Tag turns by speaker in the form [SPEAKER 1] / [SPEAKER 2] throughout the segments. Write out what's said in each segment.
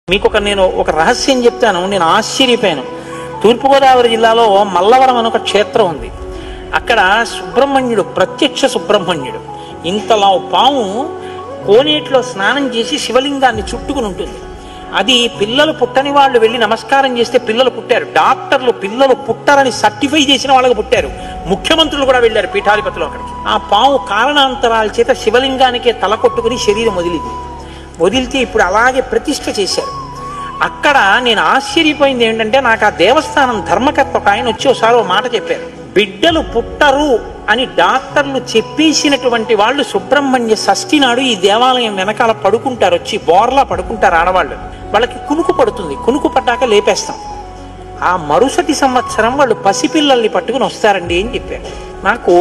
[SPEAKER 1] నేను ఒక రహస్యం చెప్తాను. నేను ఆశ్చర్యపోయాను. తూర్పుగోదావరి జిల్లాలో మల్లవరం అని ఒక క్షేత్రం ఉంది. అక్కడ సుబ్రహ్మణ్యుడు, ప్రత్యక్ష సుబ్రహ్మణ్యుడు, ఇంతలా పాము కోనేటిలో స్నానం చేసి శివలింగాన్ని చుట్టుకుని ఉంటుంది. అది పిల్లలు పుట్టని వాళ్ళు వెళ్ళి నమస్కారం చేస్తే పిల్లలు పుట్టారు. డాక్టర్లు పిల్లలు పుట్టారని సర్టిఫై చేసిన వాళ్ళకి పుట్టారు. ముఖ్యమంత్రులు కూడా వెళ్ళారు పీఠాధిపతులు అక్కడికి. ఆ పాము కారణాంతరాల చేత శివలింగానికే తల కొట్టుకుని శరీరం వదిలితే ఇప్పుడు అలాగే ప్రతిష్ఠ చేశారు. అక్కడ నేను ఆశ్చర్యపోయింది ఏంటంటే, నాకు ఆ దేవస్థానం ధర్మకర్త ఒక ఆయన వచ్చి ఒకసారి ఓ మాట చెప్పారు. బిడ్డలు పుట్టరు అని డాక్టర్లు చెప్పేసినటువంటి వాళ్ళు సుబ్రహ్మణ్య షష్ఠి నాడు ఈ దేవాలయం వెనకాల పడుకుంటారు, వచ్చి బోర్లా పడుకుంటారు ఆడవాళ్ళు. వాళ్ళకి కునుకు పడుతుంది, కునుకు పట్టాక లేపేస్తాం. ఆ మరుసటి సంవత్సరం వాళ్ళు పసిపిల్లల్ని పట్టుకుని వస్తారండి అని చెప్పారు. నాకు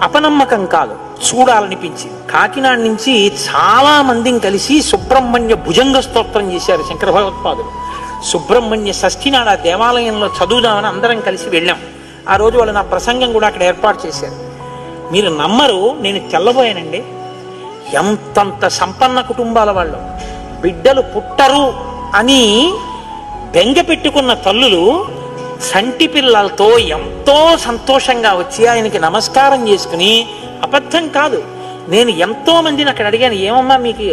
[SPEAKER 1] అపనమ్మకం కాదు, చూడాలనిపించింది. కాకినాడ నుంచి చాలా మందిని కలిసి సుబ్రహ్మణ్య భుజంగ స్తోత్రం చేశారు శంకర భగవత్పాదులు. సుబ్రహ్మణ్య షష్ఠి నాడు ఆ దేవాలయంలో చదువుదామని అందరం కలిసి వెళ్ళాం. ఆ రోజు వాళ్ళు నా ప్రసంగం కూడా అక్కడ ఏర్పాటు చేశారు. మీరు నమ్మరు, నేను తెల్లబోయానండి. ఎంతంత సంపన్న కుటుంబాల వాళ్ళు బిడ్డలు పుట్టరు అని బెంగ పెట్టుకున్న తల్లులు సంటి పిల్లలతో ఎంతో సంతోషంగా వచ్చి ఆయనకి నమస్కారం చేసుకుని, అబద్ధం కాదు, నేను ఎంతో మందిని అక్కడ అడిగాను, ఏమమ్మా మీకు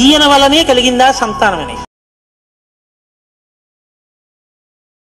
[SPEAKER 1] ఈయన వల్లనే కలిగిందా సంతానం అని.